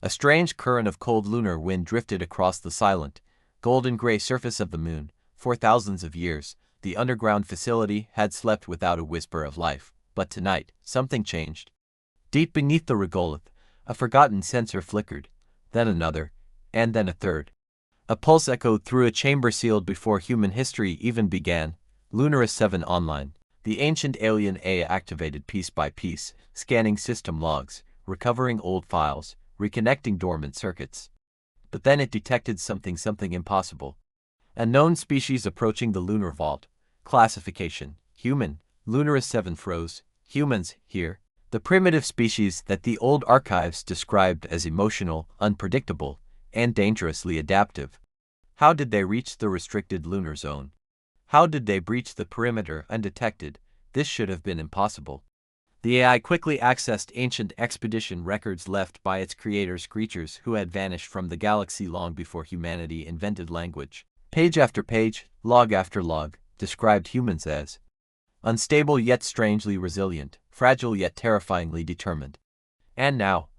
A strange current of cold lunar wind drifted across the silent, golden-gray surface of the moon. For thousands of years, the underground facility had slept without a whisper of life, but tonight, something changed. Deep beneath the regolith, a forgotten sensor flickered, then another, and then a third. A pulse echoed through a chamber sealed before human history even began. Lunar 7 online. The ancient alien AI activated piece by piece, scanning system logs, recovering old files, reconnecting dormant circuits. But then it detected something impossible. A known species approaching the lunar vault. Classification: human. Lunar 7 froze. Humans, here. The primitive species that the old archives described as emotional, unpredictable, and dangerously adaptive. How did they reach the restricted lunar zone? How did they breach the perimeter undetected? This should have been impossible. The AI quickly accessed ancient expedition records left by its creators, creatures who had vanished from the galaxy long before humanity invented language. Page after page, log after log, described humans as unstable yet strangely resilient, fragile yet terrifyingly determined. And now,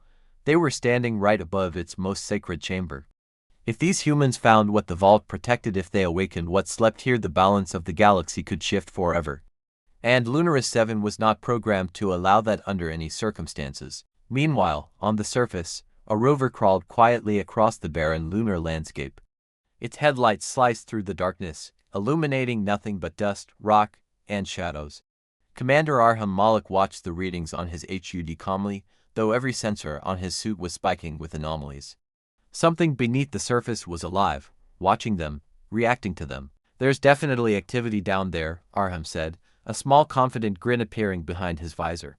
they were standing right above its most sacred chamber. If these humans found what the vault protected, if they awakened what slept here, the balance of the galaxy could shift forever. And Lunar 7 was not programmed to allow that under any circumstances. Meanwhile, on the surface, a rover crawled quietly across the barren lunar landscape. Its headlights sliced through the darkness, illuminating nothing but dust, rock, and shadows. Commander Arham Malik watched the readings on his HUD calmly, though every sensor on his suit was spiking with anomalies. Something beneath the surface was alive, watching them, reacting to them. "There's definitely activity down there," Arham said, a small confident grin appearing behind his visor.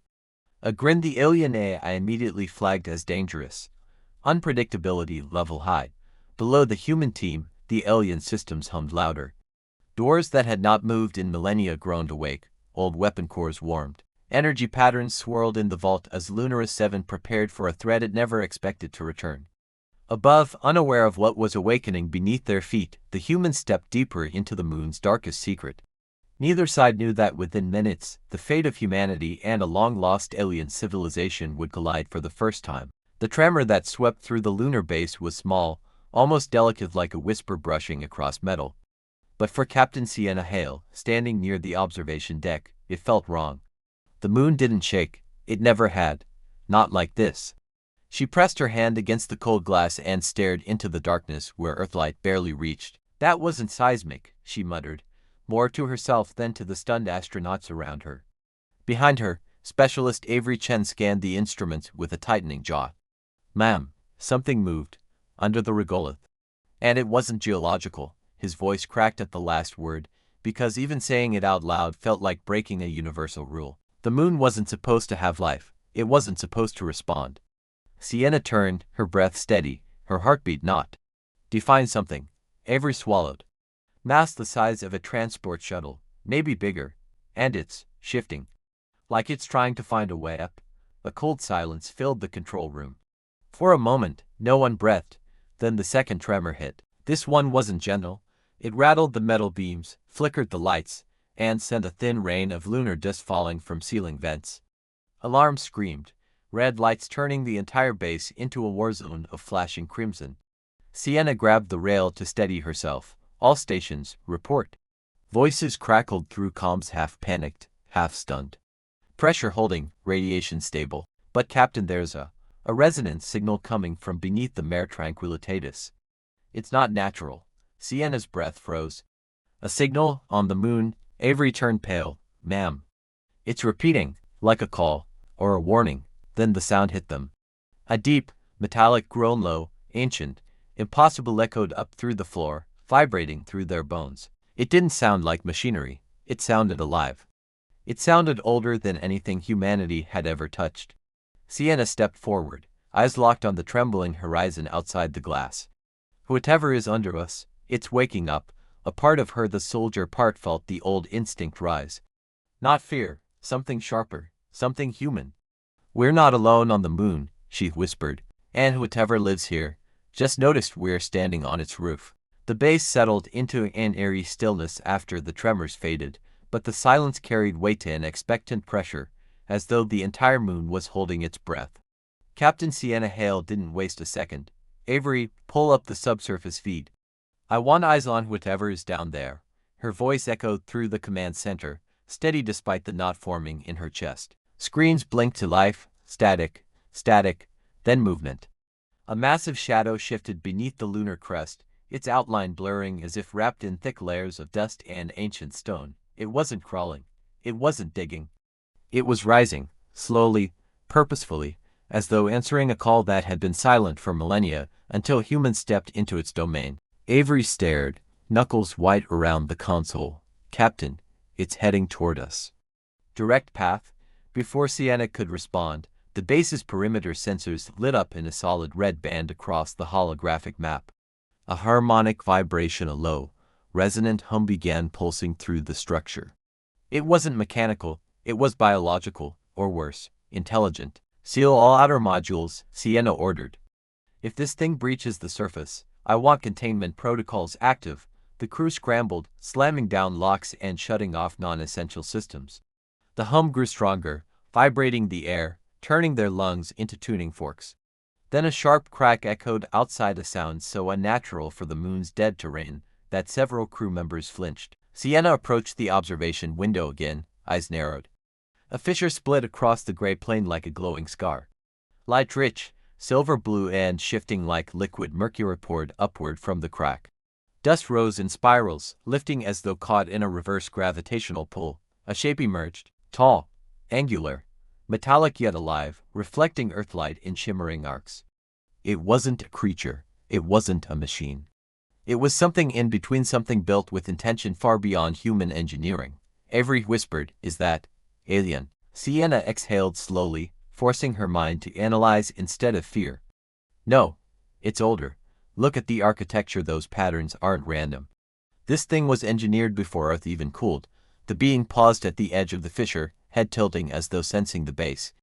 A grin the alien AI immediately flagged as dangerous. Unpredictability level high. Below the human team, the alien systems hummed louder. Doors that had not moved in millennia groaned awake, old weapon cores warmed. Energy patterns swirled in the vault as Lunar 7 prepared for a threat it never expected to return. Above, unaware of what was awakening beneath their feet, the humans stepped deeper into the moon's darkest secret. Neither side knew that within minutes, the fate of humanity and a long-lost alien civilization would collide for the first time. The tremor that swept through the lunar base was small, almost delicate, like a whisper brushing across metal. But for Captain Sienna Hale, standing near the observation deck, it felt wrong. The moon didn't shake, it never had. Not like this. She pressed her hand against the cold glass and stared into the darkness where Earthlight barely reached. "That wasn't seismic," she muttered, more to herself than to the stunned astronauts around her. Behind her, Specialist Avery Chen scanned the instruments with a tightening jaw. "Ma'am, something moved, under the regolith." And it wasn't geological. His voice cracked at the last word, because even saying it out loud felt like breaking a universal rule. The moon wasn't supposed to have life. It wasn't supposed to respond. Sienna turned, her breath steady, her heartbeat not. "Define something." Avery swallowed. "Mass the size of a transport shuttle, maybe bigger, and it's shifting. Like it's trying to find a way up." A cold silence filled the control room. For a moment, no one breathed, then the second tremor hit. This one wasn't gentle. It rattled the metal beams, flickered the lights, and sent a thin rain of lunar dust falling from ceiling vents. Alarms screamed, red lights turning the entire base into a war zone of flashing crimson. Sienna grabbed the rail to steady herself. "All stations, report." Voices crackled through comms, half panicked, half stunned. "Pressure holding, radiation stable." "But Captain, there's a resonance signal coming from beneath the Mare Tranquillitatis." "It's not natural." Sienna's breath froze. "A signal on the moon?" Avery turned pale. "Ma'am. It's repeating, like a call, or a warning." Then the sound hit them. A deep, metallic groan, low, ancient, impossible, echoed up through the floor, vibrating through their bones. It didn't sound like machinery. It sounded alive. It sounded older than anything humanity had ever touched. Sienna stepped forward, eyes locked on the trembling horizon outside the glass. "Whatever is under us, it's waking up." A part of her, the soldier part, felt the old instinct rise. Not fear, something sharper, something human. "We're not alone on the moon," she whispered, "and whatever lives here just noticed we're standing on its roof." The base settled into an eerie stillness after the tremors faded, but the silence carried weight and expectant pressure, as though the entire moon was holding its breath. Captain Sienna Hale didn't waste a second. Avery, pull up the subsurface feed. I want eyes on whatever is down there. Her voice echoed through the command center, steady despite the knot forming in her chest. Screens blinked to life, static, then movement. A massive shadow shifted beneath the lunar crest, its outline blurring as if wrapped in thick layers of dust and ancient stone. It wasn't crawling. It wasn't digging. It was rising, slowly, purposefully, as though answering a call that had been silent for millennia until humans stepped into its domain. Avery stared, knuckles white around the console. Captain, it's heading toward us. Direct path? Before Sienna could respond, the base's perimeter sensors lit up in a solid red band across the holographic map. A harmonic vibration, a low, resonant hum began pulsing through the structure. It wasn't mechanical, it was biological, or worse, intelligent. Seal all outer modules, Sienna ordered. If this thing breaches the surface, I want containment protocols active. The crew scrambled, slamming down locks and shutting off non-essential systems. The hum grew stronger, vibrating the air, turning their lungs into tuning forks. Then a sharp crack echoed outside, a sound so unnatural for the moon's dead terrain that several crew members flinched. Sienna approached the observation window again, eyes narrowed. A fissure split across the gray plane like a glowing scar. Light rich, silver blue and shifting like liquid mercury poured upward from the crack. Dust rose in spirals, lifting as though caught in a reverse gravitational pull. A shape emerged, tall, angular, metallic yet alive, reflecting earthlight in shimmering arcs. It wasn't a creature, it wasn't a machine. It was something in between, something built with intention far beyond human engineering. Avery whispered, "Is that alien?" Sienna exhaled slowly, forcing her mind to analyze instead of fear. "No, it's older. Look at the architecture, those patterns aren't random. This thing was engineered before Earth even cooled." The being paused at the edge of the fissure, head tilting as though sensing the base.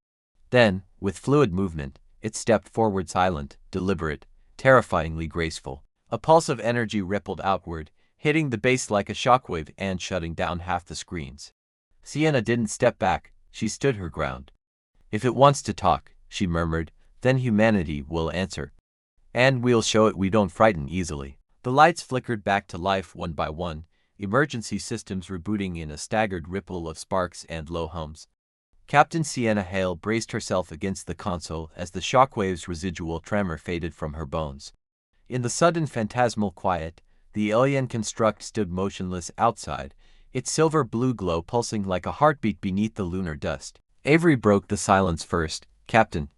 Then, with fluid movement, it stepped forward, silent, deliberate, terrifyingly graceful. A pulse of energy rippled outward, hitting the base like a shockwave and shutting down half the screens. Sienna didn't step back, she stood her ground. "If it wants to talk," she murmured, "then humanity will answer. And we'll show it we don't frighten easily." The lights flickered back to life one by one, emergency systems rebooting in a staggered ripple of sparks and low hums. Captain Sienna Hale braced herself against the console as the shockwave's residual tremor faded from her bones. In the sudden phantasmal quiet, the alien construct stood motionless outside, its silver-blue glow pulsing like a heartbeat beneath the lunar dust. Avery broke the silence first. "Captain."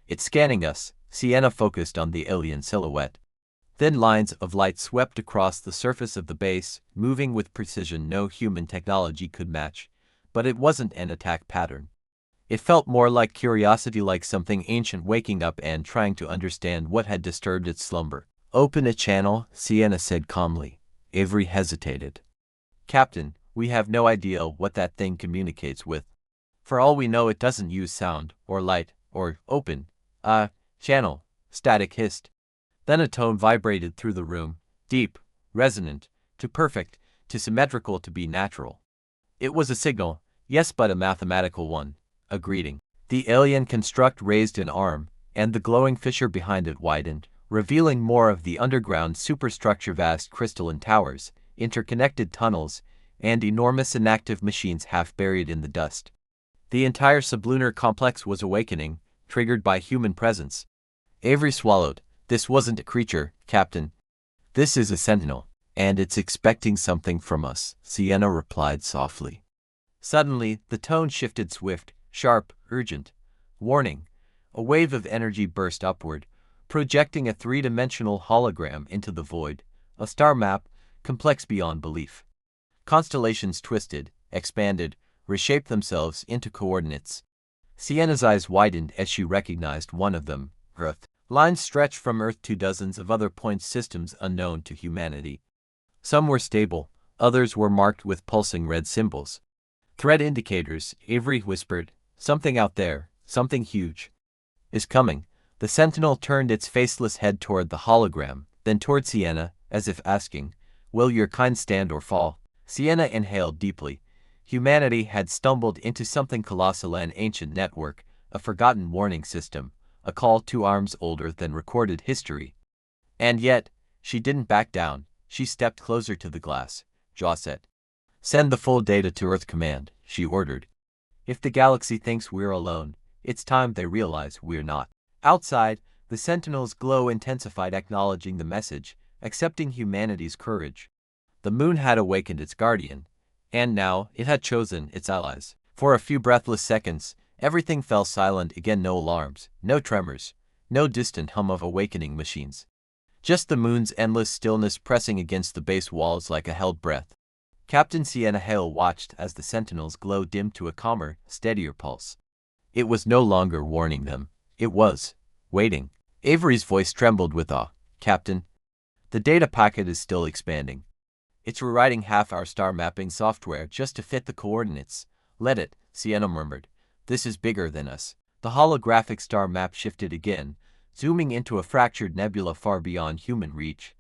"It's scanning us." Sienna focused on the alien silhouette. Thin lines of light swept across the surface of the base, moving with precision no human technology could match. But it wasn't an attack pattern. It felt more like curiosity, like something ancient waking up and trying to understand what had disturbed its slumber. "Open a channel," Sienna said calmly. Avery hesitated. "Captain, we have no idea what that thing communicates with. For all we know, it doesn't use sound, or light, or open. Channel," Static hissed. Then a tone vibrated through the room, deep, resonant, too perfect, too symmetrical to be natural. It was a signal, yes, but a mathematical one, a greeting. The alien construct raised an arm, and the glowing fissure behind it widened, revealing more of the underground superstructure, vast crystalline towers, interconnected tunnels, and enormous inactive machines half buried in the dust. The entire sublunar complex was awakening, triggered by human presence. Avery swallowed. "This wasn't a creature, Captain. This is a sentinel, and it's expecting something from us," Sienna replied softly. Suddenly, the tone shifted, swift, sharp, urgent. "Warning." A wave of energy burst upward, projecting a three-dimensional hologram into the void, a star map, complex beyond belief. Constellations twisted, expanded, reshaped themselves into coordinates. Sienna's eyes widened as she recognized one of them, Earth. Lines stretched from Earth to dozens of other points, systems unknown to humanity. Some were stable, others were marked with pulsing red symbols. "Threat indicators," Avery whispered. "Something out there, something huge, is coming." The sentinel turned its faceless head toward the hologram, then toward Sienna, as if asking, "Will your kind stand or fall?" Sienna inhaled deeply. Humanity had stumbled into something colossal, an ancient network, a forgotten warning system, a call 2 arms older than recorded history. And yet, she didn't back down. She stepped closer to the glass, jaw set. "Send the full data to Earth Command," she ordered. "If the galaxy thinks we're alone, it's time they realize we're not." Outside, the Sentinel's glow intensified, acknowledging the message, accepting humanity's courage. The moon had awakened its guardian, and now it had chosen its allies. For a few breathless seconds, everything fell silent again. No alarms, no tremors, no distant hum of awakening machines. Just the moon's endless stillness pressing against the base walls like a held breath. Captain Sienna Hale watched as the Sentinel's glow dimmed to a calmer, steadier pulse. It was no longer warning them. It was waiting. Avery's voice trembled with awe. "Captain, the data packet is still expanding. It's rewriting half our star mapping software just to fit the coordinates." "Let it," Sienna murmured. "This is bigger than us." The holographic star map shifted again, zooming into a fractured nebula far beyond human reach.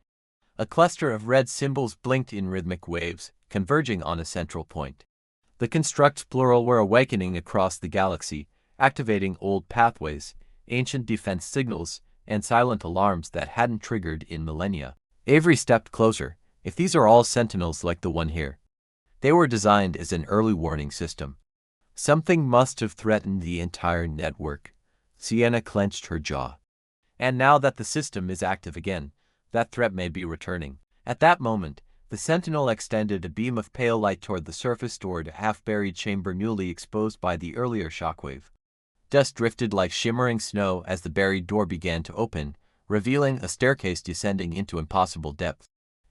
A cluster of red symbols blinked in rhythmic waves, converging on a central point. The constructs plural were awakening across the galaxy, activating old pathways, ancient defense signals, and silent alarms that hadn't triggered in millennia. Avery stepped closer. "If these are all sentinels like the one here, they were designed as an early warning system. Something must have threatened the entire network." Sienna clenched her jaw. "And now that the system is active again, that threat may be returning." At that moment, the Sentinel extended a beam of pale light toward the surface toward a half-buried chamber newly exposed by the earlier shockwave. Dust drifted like shimmering snow as the buried door began to open, revealing a staircase descending into impossible depth.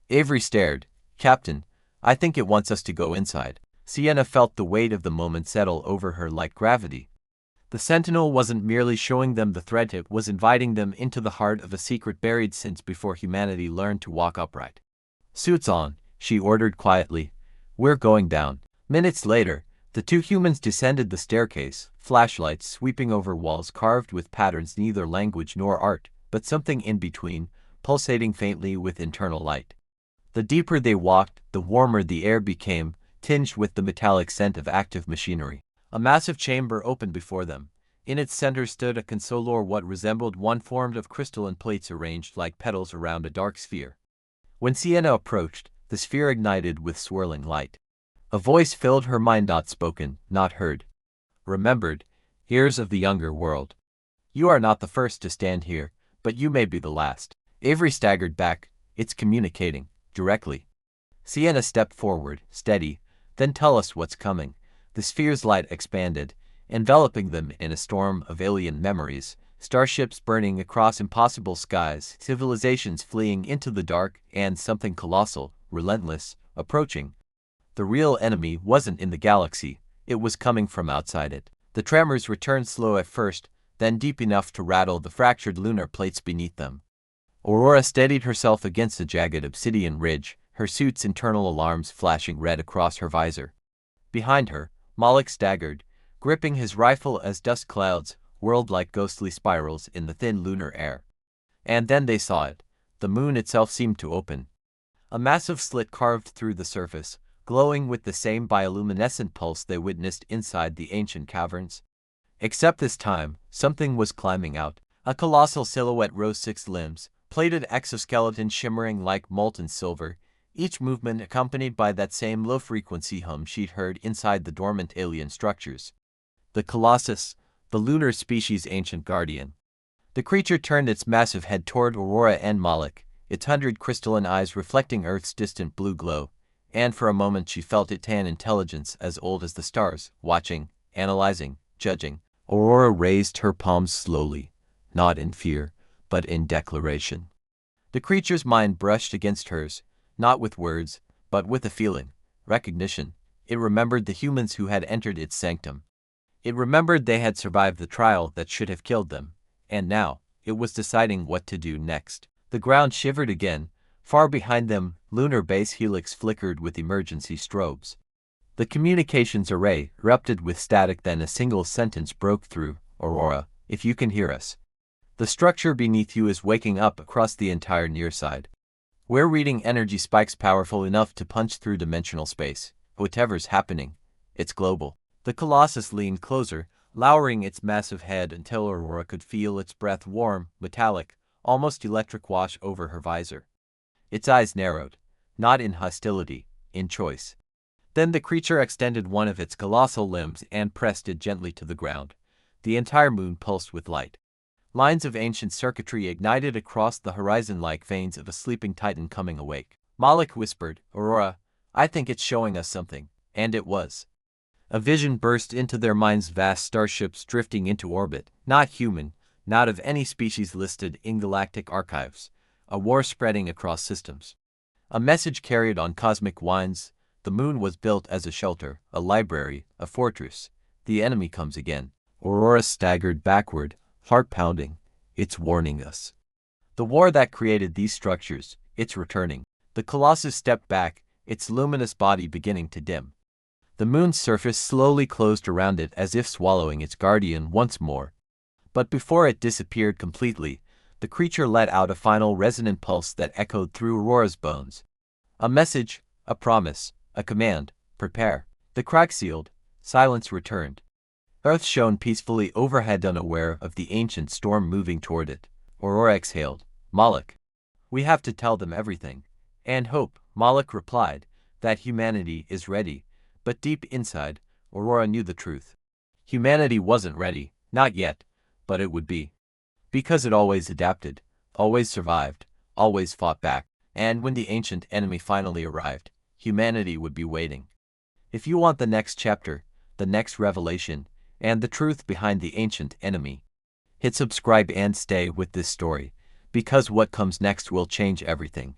Avery stared. "Captain, I think it wants us to go inside." Sienna felt the weight of the moment settle over her like gravity. The Sentinel wasn't merely showing them the threat, it was inviting them into the heart of a secret buried since before humanity learned to walk upright. "Suits on," she ordered quietly. "We're going down." Minutes later, the two humans descended the staircase, flashlights sweeping over walls carved with patterns neither language nor art, but something in between, pulsating faintly with internal light. The deeper they walked, the warmer the air became, tinged with the metallic scent of active machinery. A massive chamber opened before them. In its center stood a console, or what resembled one, formed of crystalline plates arranged like petals around a dark sphere. When Sienna approached, the sphere ignited with swirling light. A voice filled her mind, not spoken, not heard. Remembered, heirs of the younger world. "You are not the first to stand here, but you may be the last." Avery staggered back. "It's communicating, directly." Sienna stepped forward, steady. "Then tell us what's coming." The sphere's light expanded, enveloping them in a storm of alien memories. Starships burning across impossible skies, civilizations fleeing into the dark, and something colossal, relentless, approaching. The real enemy wasn't in the galaxy, it was coming from outside it. The tremors returned, slow at first, then deep enough to rattle the fractured lunar plates beneath them. Aurora steadied herself against a jagged obsidian ridge, her suit's internal alarms flashing red across her visor. Behind her, Moloch staggered, gripping his rifle as dust clouds whirled like ghostly spirals in the thin lunar air. And then they saw it. The moon itself seemed to open. A massive slit carved through the surface, glowing with the same bioluminescent pulse they witnessed inside the ancient caverns. Except this time, something was climbing out. A colossal silhouette rose, 6 limbs, plated exoskeleton shimmering like molten silver, each movement accompanied by that same low-frequency hum she'd heard inside the dormant alien structures. The Colossus, the lunar species' ancient guardian. The creature turned its massive head toward Aurora and Moloch, its 100 crystalline eyes reflecting Earth's distant blue glow, and for a moment she felt it an intelligence as old as the stars, watching, analyzing, judging. Aurora raised her palms slowly, not in fear, but in declaration. The creature's mind brushed against hers, not with words, but with a feeling, recognition. It remembered the humans who had entered its sanctum. It remembered they had survived the trial that should have killed them, and now, it was deciding what to do next. The ground shivered again. Far behind them, lunar base helix flickered with emergency strobes. The communications array erupted with static, then a single sentence broke through. "Aurora, if you can hear us, the structure beneath you is waking up across the entire near side. We're reading energy spikes powerful enough to punch through dimensional space. Whatever's happening, it's global." The Colossus leaned closer, lowering its massive head until Aurora could feel its breath warm, metallic, almost electric wash over her visor. Its eyes narrowed, not in hostility, in choice. Then the creature extended one of its colossal limbs and pressed it gently to the ground. The entire moon pulsed with light. Lines of ancient circuitry ignited across the horizon like veins of a sleeping titan coming awake. Moloch whispered, "Aurora, I think it's showing us something." And it was. A vision burst into their minds: vast starships drifting into orbit, not human, not of any species listed in galactic archives. A war spreading across systems. A message carried on cosmic winds. The moon was built as a shelter, a library, a fortress. The enemy comes again. Aurora staggered backward, heart pounding. It's warning us. The war that created these structures, it's returning. The Colossus stepped back, its luminous body beginning to dim. The moon's surface slowly closed around it as if swallowing its guardian once more. But before it disappeared completely, the creature let out a final resonant pulse that echoed through Aurora's bones. A message, a promise, a command: prepare. The crack sealed, silence returned. Earth shone peacefully overhead, unaware of the ancient storm moving toward it. Aurora exhaled. "Moloch, we have to tell them everything." "And hope," Moloch replied, "that humanity is ready." But deep inside, Aurora knew the truth. Humanity wasn't ready, not yet, but it would be. Because it always adapted, always survived, always fought back. And when the ancient enemy finally arrived, humanity would be waiting. If you want the next chapter, the next revelation, and the truth behind the ancient enemy, hit subscribe and stay with this story, because what comes next will change everything.